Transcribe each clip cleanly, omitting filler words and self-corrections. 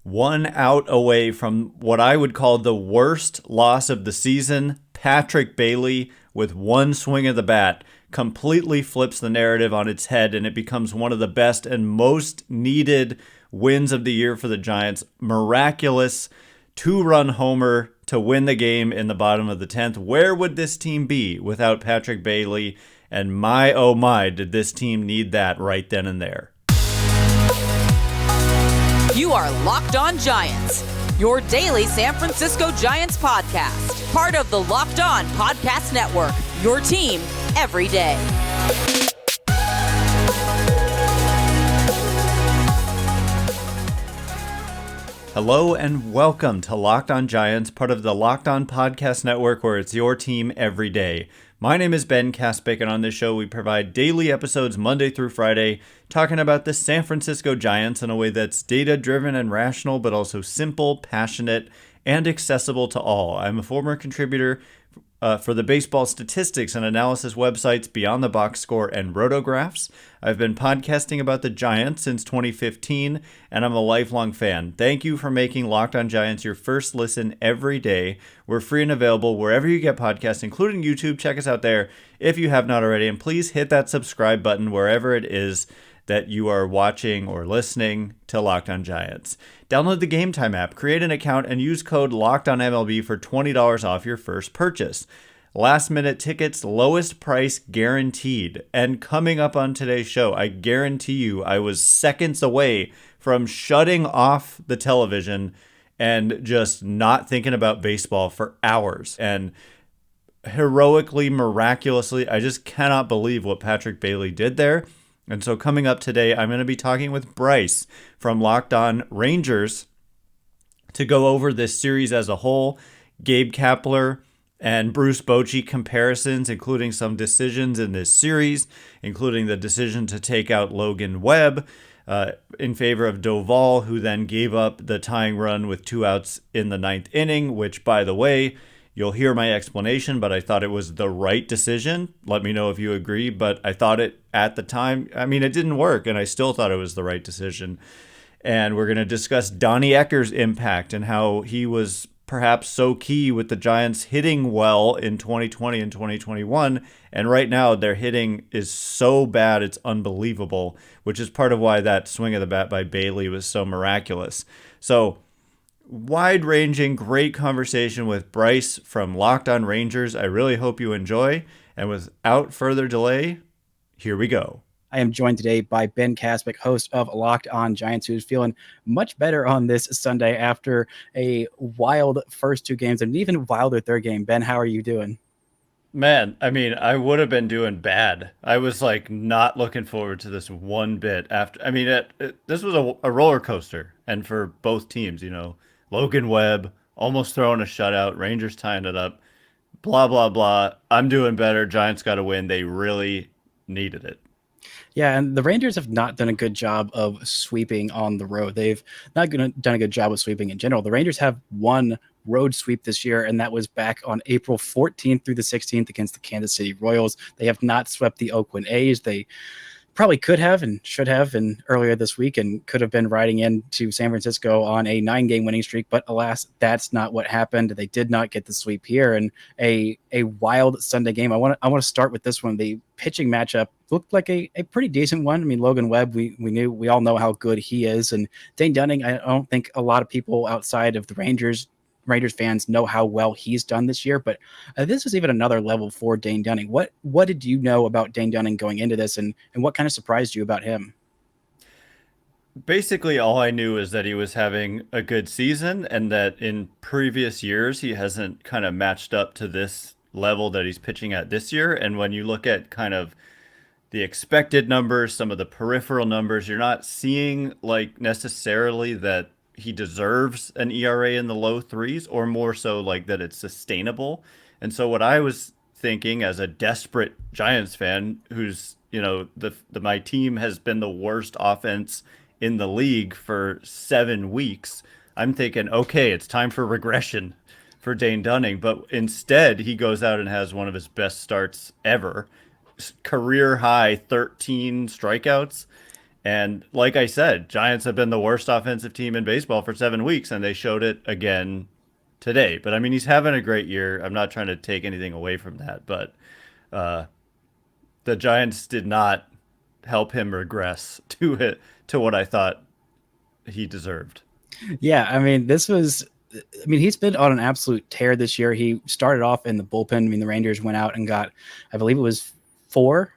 1 out away from what I would call the worst loss of the season. Patrick Bailey, with one swing of the bat, completely flips the narrative on its head, and it becomes one of the best and most needed wins of the year for the Giants. Miraculous 2-run homer to win the game in the bottom of the 10th. Where would this team be without Patrick Bailey? And my, oh my, did this team need that right then and there. You are Locked On Giants, your daily San Francisco Giants podcast. Part of the Locked On Podcast Network, your team every day. Hello and welcome to Locked On Giants, part of the Locked On Podcast Network, where it's your team every day. My name is Ben Kaspick, and on this show we provide daily episodes Monday through Friday, talking about the San Francisco Giants in a way that's data-driven and rational, but also simple, passionate, and accessible to all. I'm a former contributor for the baseball statistics and analysis websites Beyond the Box Score and Rotographs. I've been podcasting about the Giants since 2015, and I'm a lifelong fan. Thank you for making Locked On Giants your first listen every day. We're free and available wherever you get podcasts, including YouTube. Check us out there if you have not already, and please hit that subscribe button wherever it is that you are watching or listening to Locked On Giants. Download the Game Time app, create an account, and use code LOCKEDONMLB for $20 off your first purchase. Last minute tickets, lowest price guaranteed. And coming up on today's show, I guarantee you I was seconds away from shutting off the television and just not thinking about baseball for hours. And heroically, miraculously, I just cannot believe what Patrick Bailey did there. And so coming up today, I'm going to be talking with Bryce from Locked On Rangers to go over this series as a whole, Gabe Kapler and Bruce Bochy comparisons, including some decisions in this series, including the decision to take out Logan Webb in favor of Doval, who then gave up the tying run with 2 outs in the 9th inning, which, by the way, you'll hear my explanation, but I thought it was the right decision. Let me know if you agree, but I thought it at the time. I mean, it didn't work, and I still thought it was the right decision. And we're going to discuss Donnie Ecker's impact and how he was perhaps so key with the Giants hitting well in 2020 and 2021. And right now, their hitting is so bad, it's unbelievable, which is part of why that swing of the bat by Bailey was so miraculous. So, wide-ranging, great conversation with Bryce from Locked On Rangers. I really hope you enjoy. And without further delay, here we go. I am joined today by Ben Kaspick, host of Locked On Giants, who's feeling much better on this Sunday after a wild first 2 games and an even wilder third game. Ben, how are you doing? Man, I mean, I would have been doing bad. I was like not looking forward to this one bit after. I mean, this was a roller coaster, and for both teams, you know, Logan Webb almost throwing a shutout, Rangers tying it up, blah, blah, blah. I'm doing better. Giants got to win. They really needed it. Yeah, and the Rangers have not done a good job of sweeping on the road. They've not done a good job of sweeping in general. The Rangers have one road sweep this year, and that was back on April 14th through the 16th against the Kansas City Royals. They have not swept the Oakland A's. They probably could have and should have and earlier this week and could have been riding into San Francisco on a 9-game winning streak. But alas, that's not what happened. They did not get the sweep here, and a wild Sunday game. I want to start with this one. The pitching matchup looked like a pretty decent one. I mean, Logan Webb, we all know how good he is. And Dane Dunning, I don't think a lot of people outside of the Rangers fans know how well he's done this year, but this is even another level for Dane Dunning. What did you know about Dane Dunning going into this, and what kind of surprised you about him? Basically, all I knew is that he was having a good season and that in previous years he hasn't kind of matched up to this level that he's pitching at this year. And when you look at kind of the expected numbers, some of the peripheral numbers, you're not seeing like necessarily that he deserves an ERA in the low 3s, or more so like that it's sustainable. And so what I was thinking as a desperate Giants fan who's, you know, my team has been the worst offense in the league for 7 weeks, I'm thinking, okay, it's time for regression for Dane Dunning. But instead, he goes out and has one of his best starts ever. Career high 13 strikeouts. And like I said, Giants have been the worst offensive team in baseball for 7 weeks, and they showed it again today. But I mean, he's having a great year. I'm not trying to take anything away from that, but uh, the Giants did not help him regress to it to what I thought he deserved. Yeah, I mean, he's been on an absolute tear this year. He started off in the bullpen. I mean, the Rangers went out and got, I believe it was four.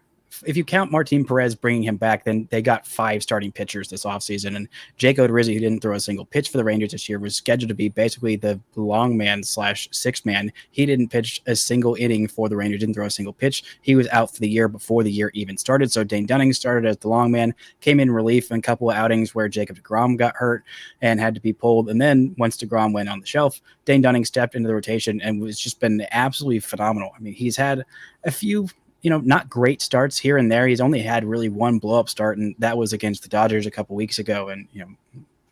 If you count Martin Perez bringing him back, then they got 5 starting pitchers this offseason. And Jake Odorizzi, who didn't throw a single pitch for the Rangers this year, was scheduled to be basically the long man / sixth man. He didn't pitch a single inning for the Rangers, didn't throw a single pitch. He was out for the year before the year even started. So Dane Dunning started as the long man, came in relief in a couple of outings where Jacob deGrom got hurt and had to be pulled. And then once deGrom went on the shelf, Dane Dunning stepped into the rotation and was just been absolutely phenomenal. I mean, he's had a few not great starts here and there. He's only had really one blow up start, and that was against the Dodgers a couple weeks ago. And, I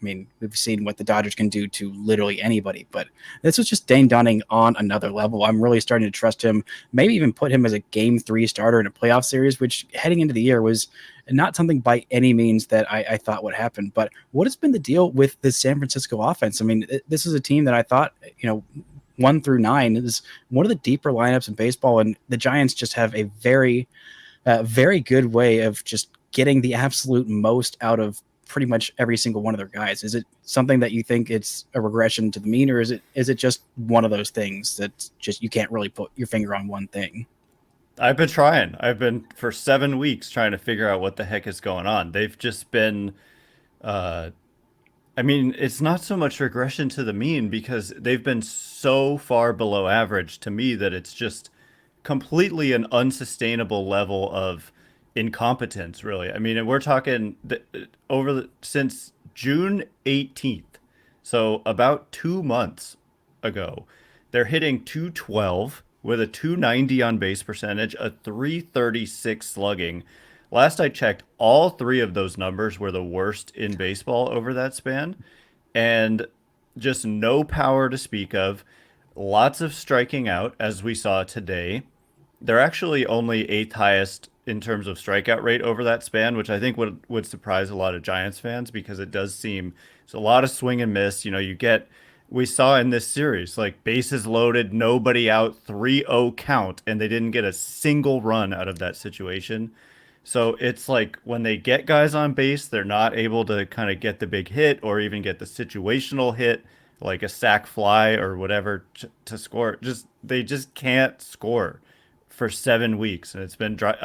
mean, we've seen what the Dodgers can do to literally anybody, but this was just Dane Dunning on another level. I'm really starting to trust him, maybe even put him as a game 3 starter in a playoff series, which heading into the year was not something by any means that I thought would happen. But what has been the deal with the San Francisco offense? I mean, this is a team that I thought, 1 through 9 is one of the deeper lineups in baseball, and the Giants just have a very, very good way of just getting the absolute most out of pretty much every single one of their guys. Is it something that you think it's a regression to the mean, or is it just one of those things that just you can't really put your finger on one thing? I've been trying. I've been for 7 weeks trying to figure out what the heck is going on. They've just been uh, I mean, it's not so much regression to the mean because they've been so far below average to me that it's just completely an unsustainable level of incompetence, really. I mean, we're talking since June 18th, so about 2 months ago, they're hitting 212 with a 290 on base percentage, a 336 slugging. Last I checked, all 3 of those numbers were the worst in baseball over that span, and just no power to speak of. Lots of striking out, as we saw today. They're actually only 8th highest in terms of strikeout rate over that span, which I think would surprise a lot of Giants fans because it does seem it's a lot of swing and miss. We saw in this series, like bases loaded, nobody out, 3-0 count, and they didn't get a single run out of that situation. So it's like when they get guys on base, they're not able to kind of get the big hit or even get the situational hit, like a sac fly or whatever to score. They just can't score for 7 weeks, and it's been dry.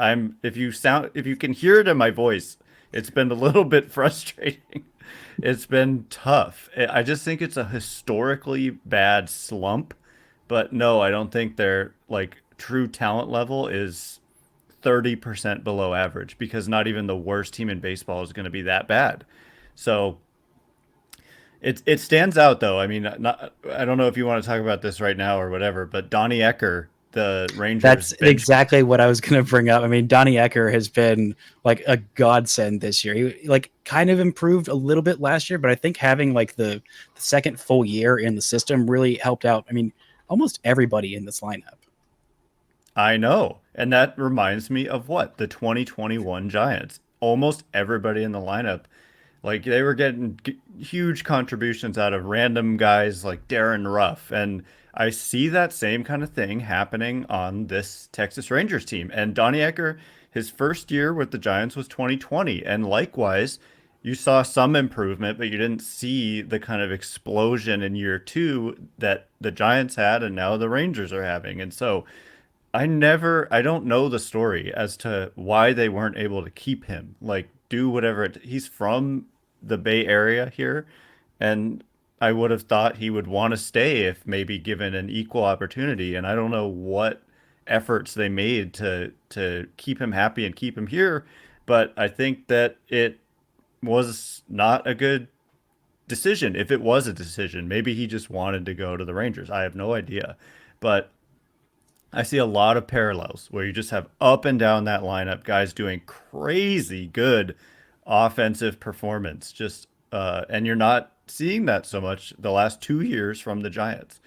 If you can hear it in my voice, it's been a little bit frustrating. It's been tough. I just think it's a historically bad slump, but no, I don't think their like true talent level is 30% below average because not even the worst team in baseball is going to be that bad. So it stands out though. I mean, I don't know if you want to talk about this right now or whatever, but Donnie Ecker, the Rangers That's bench. exactly what I was going to bring up. I mean, Donnie Ecker has been like a godsend this year. He like kind of improved a little bit last year, but I think having like the second full year in the system really helped out. I mean, almost everybody in this lineup. I know. And that reminds me of what? The 2021 Giants. Almost everybody in the lineup, like they were getting huge contributions out of random guys like Darren Ruff. And I see that same kind of thing happening on this Texas Rangers team. And Donnie Ecker, his first year with the Giants was 2020. And likewise, you saw some improvement, but you didn't see the kind of explosion in year 2 that the Giants had and now the Rangers are having. And so I don't know the story as to why they weren't able to keep him. Like, do whatever he's from the Bay Area here, and I would have thought he would want to stay if maybe given an equal opportunity. And I don't know what efforts they made to keep him happy and keep him here, but I think that it was not a good decision. If it was a decision, maybe he just wanted to go to the Rangers. I have no idea, but I see a lot of parallels where you just have up and down that lineup guys doing crazy good offensive performance. And you're not seeing that so much the last 2 years from the Giants.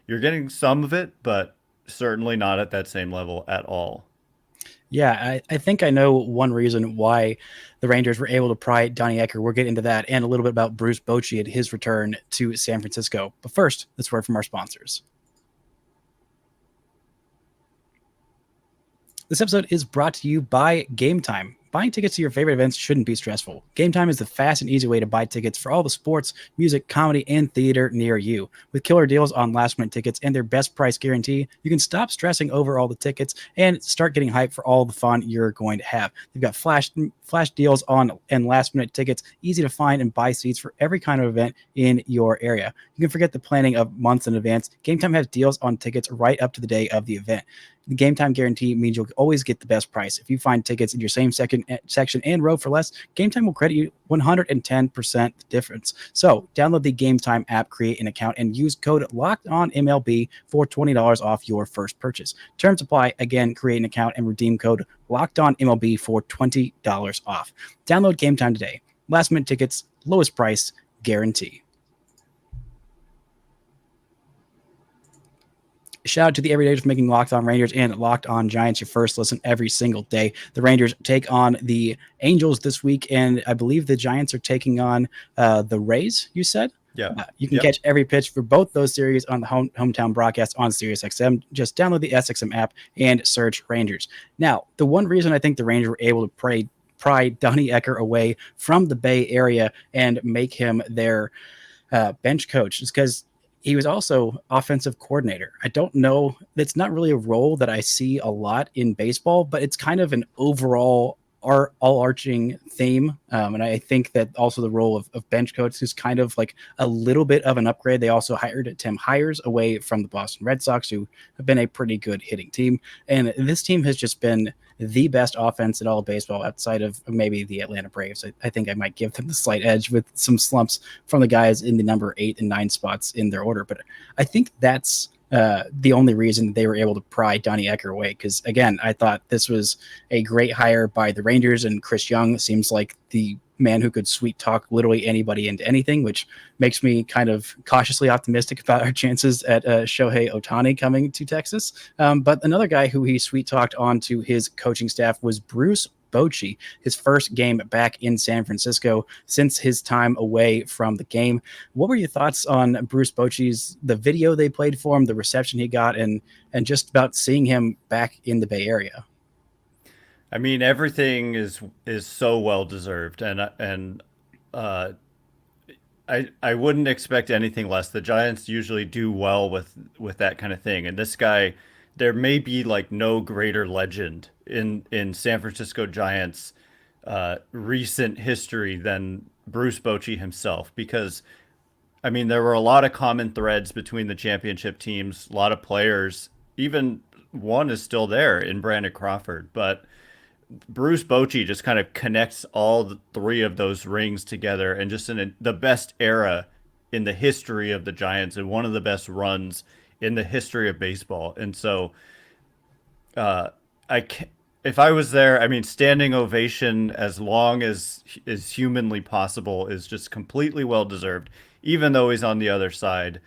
You're getting some of it, but certainly not at that same level at all. Yeah, I think I know one reason why the Rangers were able to pry Donnie Ecker. We'll get into that and a little bit about Bruce Bochy and his return to San Francisco. But first, let's word from our sponsors. This episode is brought to you by Game Time. Buying tickets to your favorite events shouldn't be stressful. Game Time is the fast and easy way to buy tickets for all the sports, music, comedy, and theater near you. With killer deals on last-minute tickets and their best price guarantee, you can stop stressing over all the tickets and start getting hyped for all the fun you're going to have. They've got flash deals on and last-minute tickets, easy to find and buy seats for every kind of event in your area. You can forget the planning of months in advance. Game Time has deals on tickets right up to the day of the event. The Game Time guarantee means you'll always get the best price. If you find tickets in your same section and row for less, Game Time will credit you 110% difference. So download the Game Time app, create an account, and use code LOCKEDONMLB for $20 off your first purchase. Terms apply. Again, create an account and redeem code LOCKEDONMLB for $20 off. Download Game Time today. Last minute tickets, lowest price guarantee. Shout out to the everydayers for making Locked On Rangers and Locked On Giants your first listen every single day. The Rangers take on the Angels this week, and I believe the Giants are taking on the Rays, you said? Yeah. You can catch every pitch for both those series on the hometown broadcast on SiriusXM. Just download the SXM app and search Rangers. Now, the one reason I think the Rangers were able to pry Donnie Ecker away from the Bay Area and make him their bench coach is because he was also offensive coordinator. I don't know. That's not really a role that I see a lot in baseball, but it's kind of an overall all-arching theme. And I think that also the role of bench coach is kind of like a little bit of an upgrade. They also hired Tim Hires away from the Boston Red Sox, who have been a pretty good hitting team. And this team has just been the best offense in all of baseball outside of maybe the Atlanta Braves. I think I might give them the slight edge with some slumps from the guys in the number 8 and 9 spots in their order. But I think that's the only reason they were able to pry Donnie Ecker away. Because again, I thought this was a great hire by the Rangers, and Chris Young seems like the man who could sweet talk literally anybody into anything, which makes me kind of cautiously optimistic about our chances at Shohei Ohtani coming to Texas. But another guy who he sweet talked onto his coaching staff was Bruce Bochy, his first game back in San Francisco since his time away from the game. What were your thoughts on Bruce Bochy's, the video they played for him, the reception he got, and just about seeing him back in the Bay Area? I mean, everything is so well deserved, and I wouldn't expect anything less. The Giants usually do well with that kind of thing, and this guy, there may be like no greater legend in San Francisco Giants recent history than Bruce Bochy himself, because I mean, there were a lot of common threads between the championship teams, a lot of players, even one is still there in Brandon Crawford, but Bruce Bochy just kind of connects all the 3 of those rings together, and just in the best era in the history of the Giants and one of the best runs in the history of baseball. And so if I was there, I mean, standing ovation as long as is humanly possible is just completely well deserved, even though he's on the other side.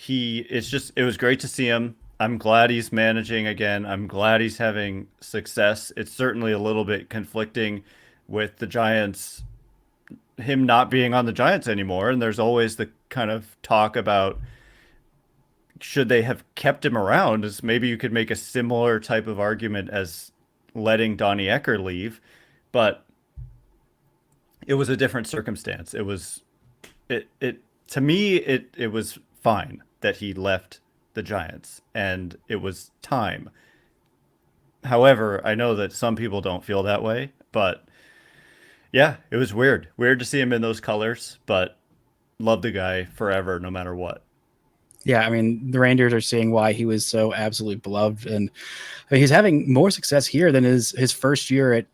It was great to see him. I'm glad he's managing again. I'm glad he's having success. It's certainly a little bit conflicting with the Giants, him not being on the Giants anymore. And there's always the kind of talk about, should they have kept him around? As maybe you could make a similar type of argument as letting Donnie Ecker leave, but it was a different circumstance. It was to me, it was fine that he left the Giants, and it was time. However, I know that some people don't feel that way, but yeah, it was weird to see him in those colors, but love the guy forever, no matter what. Yeah, I mean, the Rangers are seeing why he was so absolutely beloved, and I mean, he's having more success here than his first year at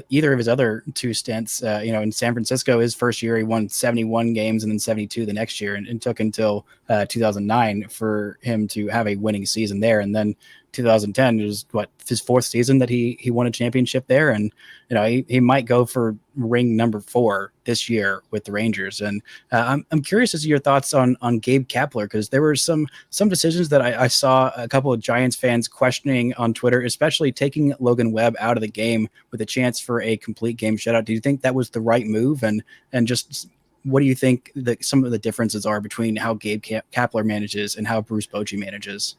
either of his other 2 stints. In San Francisco, his first year he won 71 games and then 72 the next year, and took until 2009 for him to have a winning season there. And then 2010. It was his fourth season that he won a championship there, and he might go for ring number 4 this year with the Rangers. And I'm curious as to your thoughts on Gabe Kapler, because there were some decisions that I saw a couple of Giants fans questioning on Twitter, especially taking Logan Webb out of the game with a chance for a complete game shutout. Do you think that was the right move? And just what do you think that some of the differences are between how Gabe Kapler manages and how Bruce Bochy manages?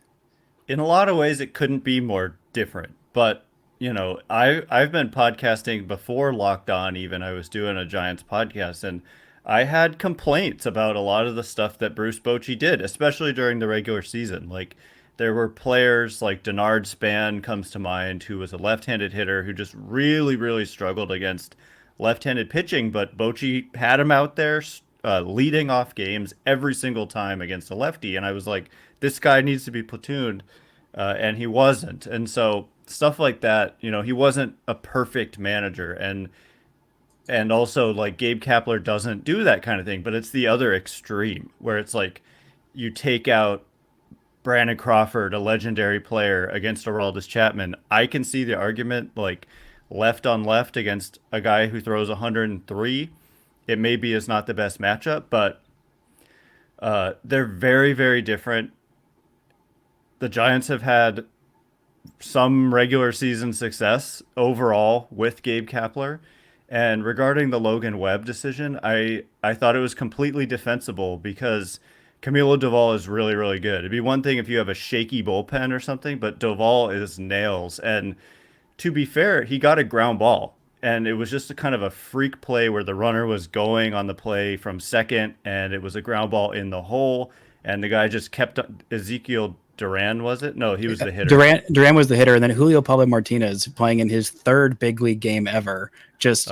In a lot of ways, it couldn't be more different. But I've been podcasting before Locked On. Even I was doing a Giants podcast, and I had complaints about a lot of the stuff that Bruce Bochy did, especially during the regular season. Like there were players like Denard Span comes to mind, who was a left-handed hitter who just really, really struggled against left-handed pitching, but Bochy had him out there leading off games every single time against a lefty, and I was like, this guy needs to be platooned, and he wasn't. And so stuff like that, he wasn't a perfect manager, and also like Gabe Kapler doesn't do that kind of thing, but it's the other extreme where it's like you take out Brandon Crawford, a legendary player, against Aroldis Chapman. I can see the argument, like left on left against a guy who throws 103. It maybe is not the best matchup, but they're very, very different. The Giants have had some regular season success overall with Gabe Kapler. And regarding the Logan Webb decision, I thought it was completely defensible because Camilo Doval is really, really good. It'd be one thing if you have a shaky bullpen or something, but Doval is nails. And to be fair, he got a ground ball, and it was just a kind of a freak play where the runner was going on the play from second, and it was a ground ball in the hole, and the guy just kept Ezekiel Duran, was it? No, he was the hitter. Duran was the hitter, and then Julio Pablo Martinez, playing in his 3rd big league game ever, just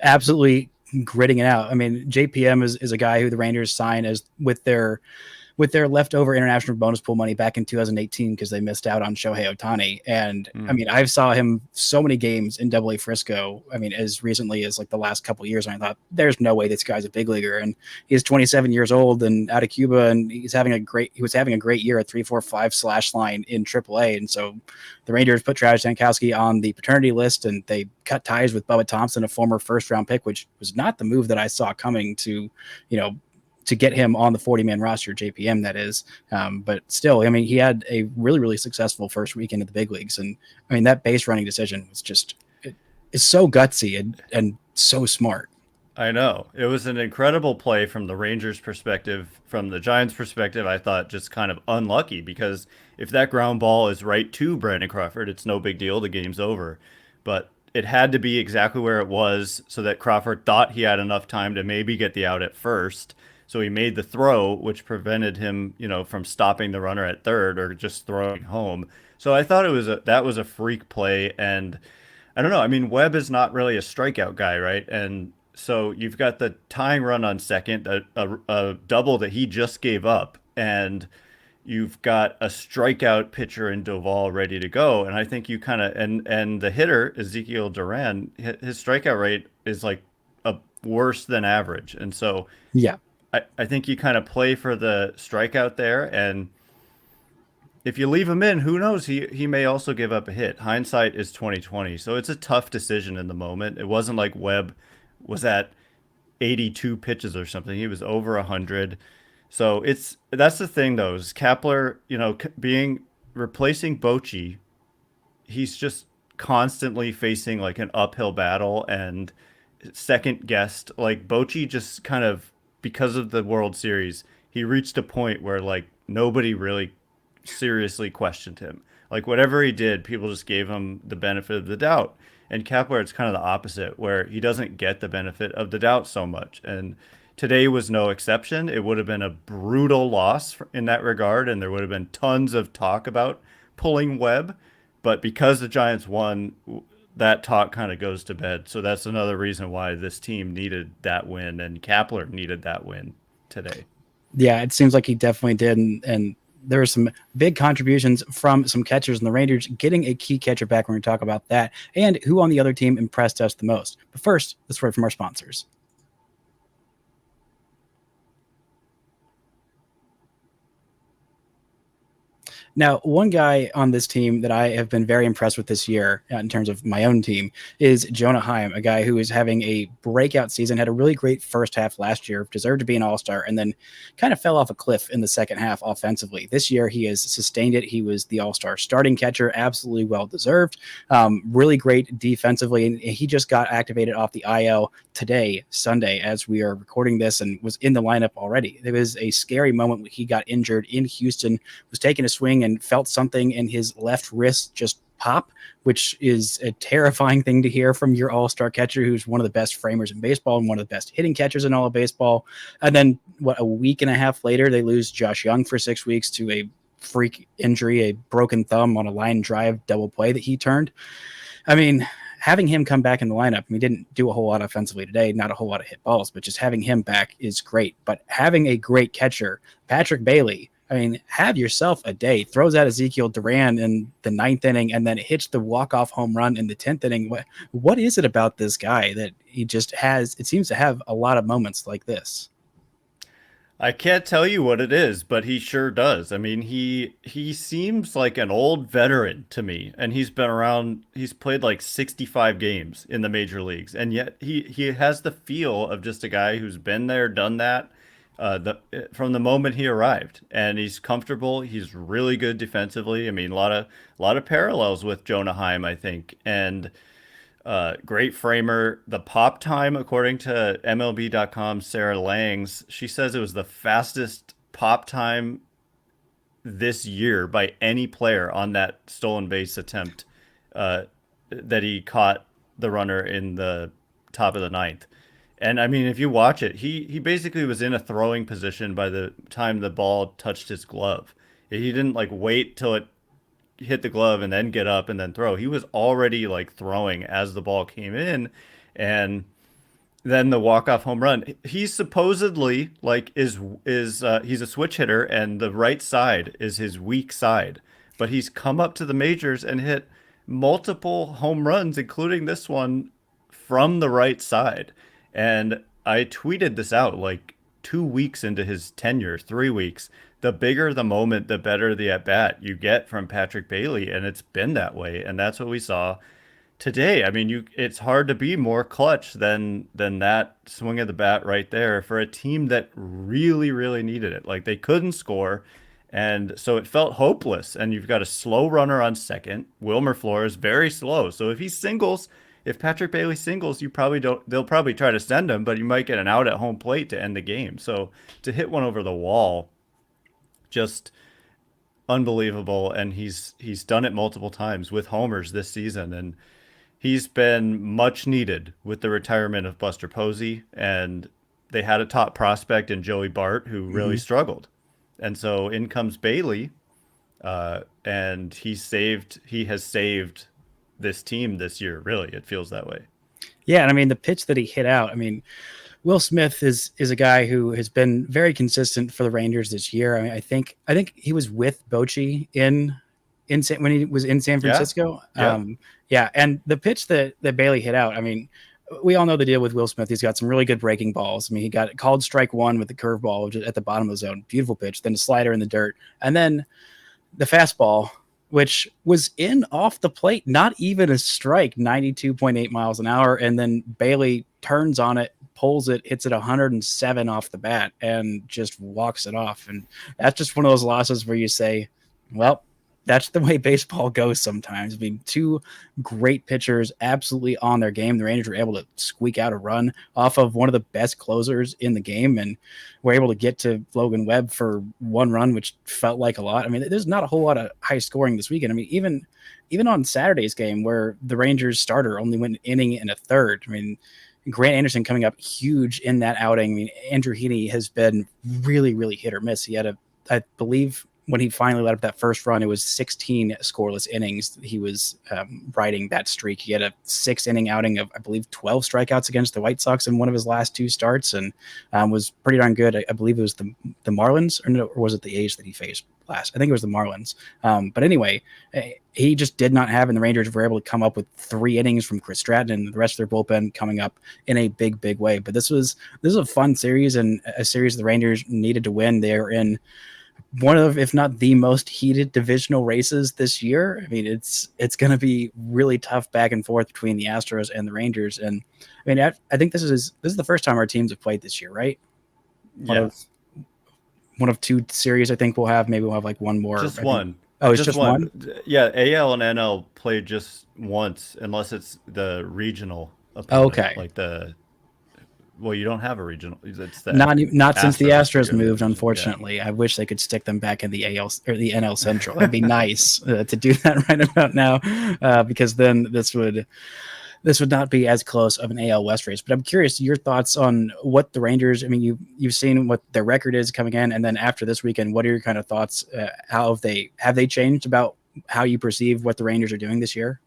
absolutely gritting it out. I mean, JPM is a guy who the Rangers signed as with their leftover international bonus pool money back in 2018 because they missed out on Shohei Ohtani. And I mean, I saw him so many games in Double A Frisco. I mean, as recently as like the last couple of years, and I thought, there's no way this guy's a big leaguer. And he's 27 years old and out of Cuba, and he was having a great year at 3.45 slash line in AAA. And so the Rangers put Travis Jankowski on the paternity list, and they cut ties with Bubba Thompson, a former first-round pick, which was not the move that I saw coming to get him on the 40-man roster, JPM, that is. But still, I mean, he had a really, really successful first weekend at the big leagues. And I mean, that base running decision was just, it's so gutsy and so smart. I know. It was an incredible play from the Rangers' perspective. From the Giants' perspective, I thought just kind of unlucky, because if that ground ball is right to Brandon Crawford, it's no big deal. The game's over. But it had to be exactly where it was so that Crawford thought he had enough time to maybe get the out at first. So he made the throw, which prevented him, from stopping the runner at third or just throwing home. So I thought that was a freak play. And I don't know. I mean, Webb is not really a strikeout guy, right? And so you've got the tying run on second, a double that he just gave up, and you've got a strikeout pitcher in Doval ready to go. And I think you kind of and the hitter Ezekiel Duran, his strikeout rate is like worse than average, and so yeah. I think you kind of play for the strikeout there, and if you leave him in, who knows? He may also give up a hit. Hindsight is 2020, so it's a tough decision in the moment. It wasn't like Webb was at 82 pitches or something. He was over 100. So that's the thing, though, is Kapler, replacing Bochy, he's just constantly facing like an uphill battle and second guessed. Like Bochy just kind of, because of the World Series, he reached a point where like nobody really seriously questioned him. Like whatever he did, people just gave him the benefit of the doubt. And Kapler, it's kind of the opposite, where he doesn't get the benefit of the doubt so much. And today was no exception. It would have been a brutal loss in that regard, and there would have been tons of talk about pulling Webb. But because the Giants won, that talk kind of goes to bed. So that's another reason why this team needed that win, and Kapler needed that win today. Yeah, it seems like he definitely did. And there were some big contributions from some catchers, and the Rangers getting a key catcher back. We're going to talk about that and who on the other team impressed us the most. But first, let's word from our sponsors. Now, one guy on this team that I have been very impressed with this year in terms of my own team is Jonah Heim, a guy who is having a breakout season, had a really great first half last year, deserved to be an all-star, and then kind of fell off a cliff in the second half offensively. This year, he has sustained it. He was the all-star starting catcher, absolutely well-deserved, really great defensively, and he just got activated off the IL today, Sunday, as we are recording this, and was in the lineup already. There was a scary moment when he got injured in Houston, was taking a swing and felt something in his left wrist just pop, which is a terrifying thing to hear from your all-star catcher, who's one of the best framers in baseball and one of the best hitting catchers in all of baseball. And then a week and a half later, they lose Josh Young for 6 weeks to a freak injury, a broken thumb on a line drive double play that he turned. I mean, having him come back in the lineup, he didn't do a whole lot offensively today, not a whole lot of hit balls, but just having him back is great. But having a great catcher, Patrick Bailey, I mean, have yourself a day. Throws out Ezekiel Duran in the 9th inning and then hits the walk-off home run in the 10th inning. What is it about this guy that he just has? It seems to have a lot of moments like this. I can't tell you what it is, but he sure does. I mean, he seems like an old veteran to me, and he's been around. He's played like 65 games in the major leagues, and yet he has the feel of just a guy who's been there, done that. From the moment he arrived, and he's comfortable. He's really good defensively. I mean, a lot of parallels with Jonah Heim, I think, and great framer. The pop time, according to MLB.com, Sarah Langs, she says it was the fastest pop time this year by any player on that stolen base attempt that he caught the runner in the top of the 9th. And I mean, if you watch it, he basically was in a throwing position by the time the ball touched his glove. He didn't like wait till it hit the glove and then get up and then throw. He was already like throwing as the ball came in, and then the walk-off home run. He's supposedly like he's a switch hitter, and the right side is his weak side. But he's come up to the majors and hit multiple home runs, including this one from the right side. And I tweeted this out like 2 weeks into his tenure, 3 weeks. The bigger the moment, the better the at-bat you get from Patrick Bailey, and it's been that way, and that's what we saw today. I mean, it's hard to be more clutch than that swing of the bat right there for a team that really, really needed it. Like, they couldn't score, and so it felt hopeless. And you've got a slow runner on second. Wilmer Flores very slow. So if Patrick Bailey singles, they'll probably try to send him, but you might get an out at home plate to end the game. So to hit one over the wall, just unbelievable. And he's done it multiple times with homers this season. And he's been much needed with the retirement of Buster Posey. And they had a top prospect in Joey Bart who really struggled. And so in comes Bailey, and he has saved this team this year. Really, it feels that way. Yeah, and I mean, the pitch that he hit out, I mean, Will Smith is a guy who has been very consistent for the Rangers this year. I mean, I think he was with Bochy when he was in San Francisco. Yeah. And the pitch that Bailey hit out, I mean, we all know the deal with Will Smith. He's got some really good breaking balls. I mean, he got called strike one with the curveball at the bottom of the zone. Beautiful pitch. Then a slider in the dirt. And then the fastball, which was in off the plate, not even a strike, 92.8 miles an hour. And then Bailey turns on it, pulls it, hits it 107 off the bat, and just walks it off. And that's just one of those losses where you say, well, that's the way baseball goes sometimes. I mean, two great pitchers absolutely on their game. The Rangers were able to squeak out a run off of one of the best closers in the game, and were able to get to Logan Webb for one run, which felt like a lot. I mean, there's not a whole lot of high scoring this weekend. I mean, even on Saturday's game where the Rangers starter only went an inning and a third. I mean, Grant Anderson coming up huge in that outing. I mean, Andrew Heaney has been really, really hit or miss. He had I believe, when he finally let up that first run, it was 16 scoreless innings. He was riding that streak. He had a 6-inning outing of, I believe, 12 strikeouts against the White Sox in one of his last 2 starts, and was pretty darn good. I believe it was the Marlins, or was it the A's that he faced last? I think it was the Marlins. But anyway, he just did not have, and the Rangers were able to come up with 3 innings from Chris Stratton and the rest of their bullpen coming up in a big, big way. But this was a fun series, and a series the Rangers needed to win. They're in, one of, if not the most heated divisional races this year. I mean, it's going to be really tough back and forth between the Astros and the Rangers. And I mean, I think this is the first time our teams have played this year, right? One of Yes. one of two series I think we'll have. Maybe we'll have like one more. Just I think. one. Oh, it's Just just one. one. Yeah, AL and NL played just once, unless it's the regional Oh, opponent. okay. Like well, you don't have a regional. It's the Not since the Astros Astros are the moved, region. Yeah. unfortunately. I wish they could stick them back in the AL or the NL Central. That'd be nice to do that right about now, because then this would not be as close of an AL West race. But I'm curious your thoughts on what the Rangers. I mean, you've seen what their record is coming in, and then after this weekend, what are your kind of thoughts? How have they changed about how you perceive what the Rangers are doing this year?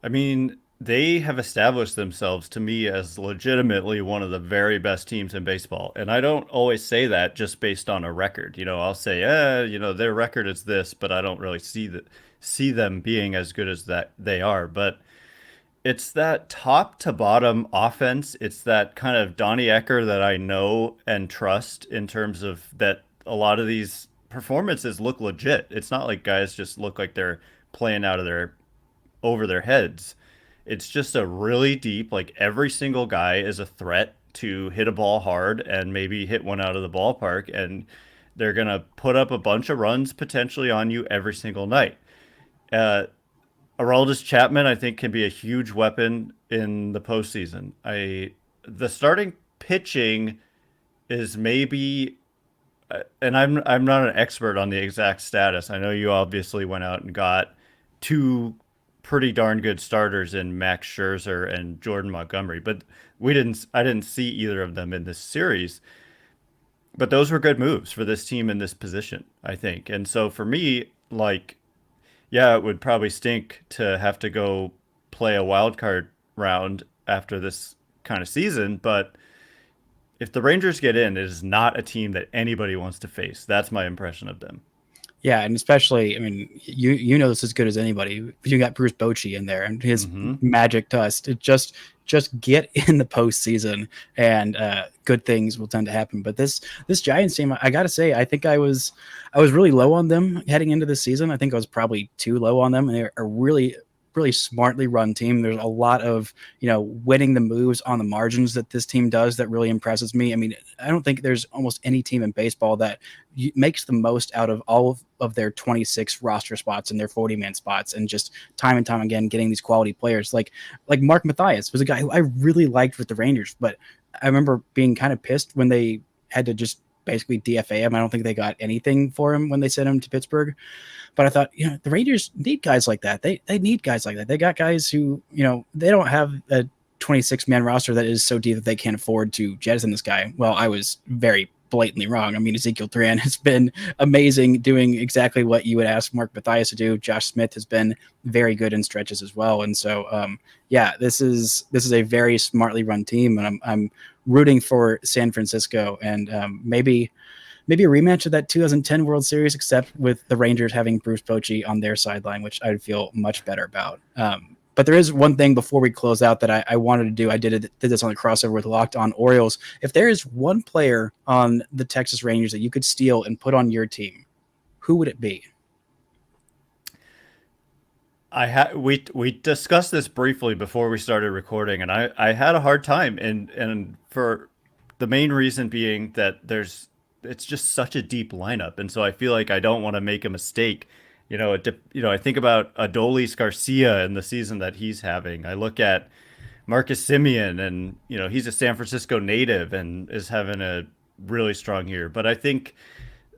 I mean, they have established themselves to me as legitimately one of the very best teams in baseball. And I don't always say that just based on a record. I'll say, their record is this, but I don't really see them being as good as that they are. But it's that top to bottom offense. It's that kind of Donnie Ecker that I know and trust in terms of that a lot of these performances look legit. It's not like guys just look like they're playing out of their over their heads. It's just a really deep, like every single guy is a threat to hit a ball hard and maybe hit one out of the ballpark, and they're going to put up a bunch of runs potentially on you every single night. Uh, Aroldis Chapman, I think, can be a huge weapon in the postseason. The starting pitching is maybe, and I'm not an expert on the exact status. I know you obviously went out and got two pretty darn good starters in Max Scherzer and Jordan Montgomery, but I didn't see either of them in this series. But those were good moves for this team in this position, I think. And so for me, like, yeah, it would probably stink to have to go play a wild card round after this kind of season, but if the Rangers get in, it is not a team that anybody wants to face. That's my impression of them. Yeah, and especially, I mean, you know this as good as anybody. You got Bruce Bochy in there and his Hmm. magic dust. It just get in the postseason, and good things will tend to happen. But this Giants team, I got to say, I think I was really low on them heading into this season. I think I was probably too low on them, and they're a really smartly run team. There's a lot of winning the moves on the margins that this team does that really impresses me. I mean, I don't think there's almost any team in baseball that makes the most out of all of their 26 roster spots and their 40-man spots, and just time and time again getting these quality players. Like Mark Mathias was a guy who I really liked with the Rangers, but I remember being kind of pissed when they had to just basically DFA him. I don't think they got anything for him when they sent him to Pittsburgh. But I thought, the Rangers need guys like that. They need guys like that. They got guys who, they don't have a 26-man roster that is so deep that they can't afford to jettison this guy. Well, I was very blatantly wrong. I mean, Ezekiel Duran has been amazing, doing exactly what you would ask Mark Mathias to do. Josh Smith has been very good in stretches as well. And so, yeah, this is a very smartly run team, and I'm rooting for San Francisco, and maybe a rematch of that 2010 World Series, except with the Rangers having Bruce Bochy on their sideline, which I'd feel much better about. But there is one thing before we close out that I wanted to do. I did this on the crossover with Locked On Orioles. If there is one player on the Texas Rangers that you could steal and put on your team, who would it be? We discussed this briefly before we started recording, and I had a hard time, and for the main reason being that it's just such a deep lineup, and so I feel like I don't want to make a mistake. I think about Adolis Garcia and the season that he's having. I look at Marcus Simeon, and he's a San Francisco native and is having a really strong year. But I think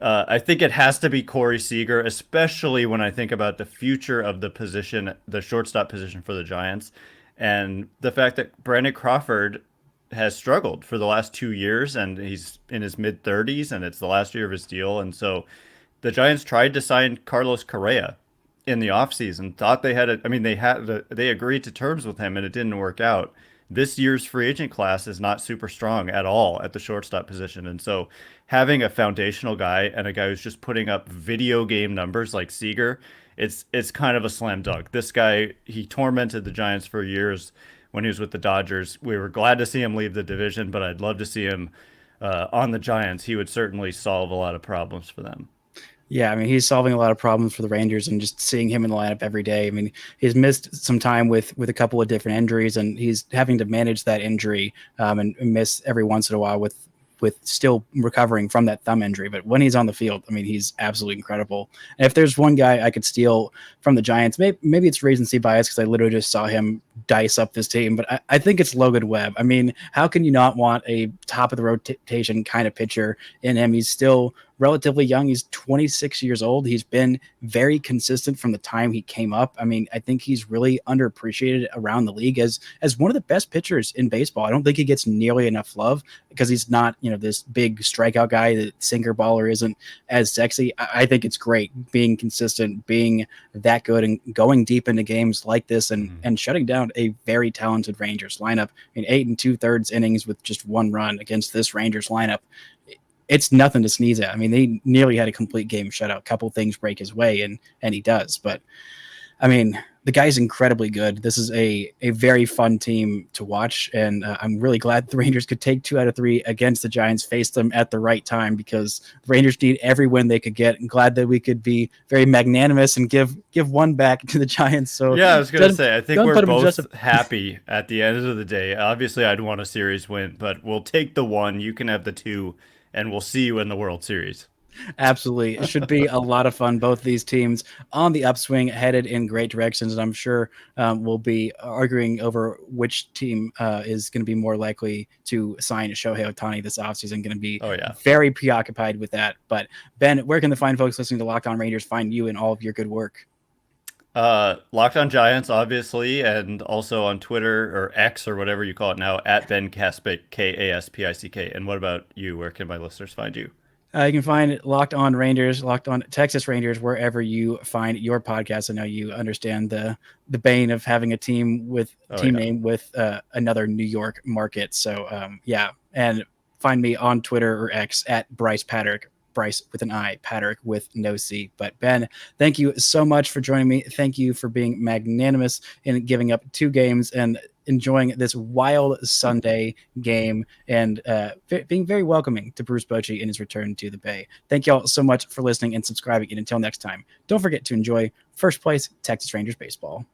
it has to be Corey Seager, especially when I think about the future of the position, the shortstop position for the Giants, and the fact that Brandon Crawford has struggled for the last 2 years, and he's in his mid 30s, and it's the last year of his deal. And so the Giants tried to sign Carlos Correa in the offseason, thought they agreed to terms with him, and it didn't work out. This year's free agent class is not super strong at all at the shortstop position. And so having a foundational guy and a guy who's just putting up video game numbers like Seager, it's kind of a slam dunk. This guy, he tormented the Giants for years when he was with the Dodgers. We were glad to see him leave the division, but I'd love to see him on the Giants, he would certainly solve a lot of problems for them. Yeah, I mean, he's solving a lot of problems for the Rangers, and just seeing him in the lineup every day. I mean, he's missed some time with a couple of different injuries, and he's having to manage that injury and miss every once in a while with still recovering from that thumb injury. But when he's on the field, I mean, he's absolutely incredible. And if there's one guy I could steal from the Giants, maybe it's recency bias because I literally just saw him dice up this team, but I think it's Logan Webb. I mean, how can you not want a top of the rotation kind of pitcher in him? He's still relatively young. He's 26 years old. He's been very consistent from the time he came up. I mean, I think he's really underappreciated around the league as one of the best pitchers in baseball. I don't think he gets nearly enough love because he's not, this big strikeout guy. The sinker baller isn't as sexy. I think it's great being consistent, being that good, and going deep into games like this and shutting down a very talented Rangers lineup. I mean, 8 2/3 innings with just one run against this Rangers lineup. It's nothing to sneeze at. I mean, they nearly had a complete game shutout. A couple things break his way, and he does. But, I mean, the guy's incredibly good. This is a very fun team to watch, and I'm really glad the Rangers could take 2 out of 3 against the Giants, face them at the right time, because the Rangers need every win they could get. I'm glad that we could be very magnanimous and give one back to the Giants. So yeah, I was going to say, I think we're both happy at the end of the day. Obviously, I'd want a series win, but we'll take the 1. You can have the 2. And we'll see you in the World Series. Absolutely. It should be a lot of fun. Both these teams on the upswing, headed in great directions. And I'm sure we'll be arguing over which team is going to be more likely to sign Shohei Ohtani this offseason. Going to be very preoccupied with that. But Ben, where can the fine folks listening to Locked On Rangers find you and all of your good work? Locked On Giants, obviously, and also on Twitter, or X, or whatever you call it now, at Ben Kaspick, Kaspick. And what about you? Where can my listeners find you? You can find Locked On Rangers, Locked On Texas Rangers, wherever you find your podcast. I know you understand the bane of having a team with name with another New York market. So and find me on Twitter or X at Bryce Patrick. Bryce with an I, Patrick with no C. But Ben, thank you so much for joining me. Thank you for being magnanimous in giving up 2 games and enjoying this wild Sunday game, and being very welcoming to Bruce Bochy in his return to the Bay. Thank you all so much for listening and subscribing. And until next time, don't forget to enjoy first place Texas Rangers baseball.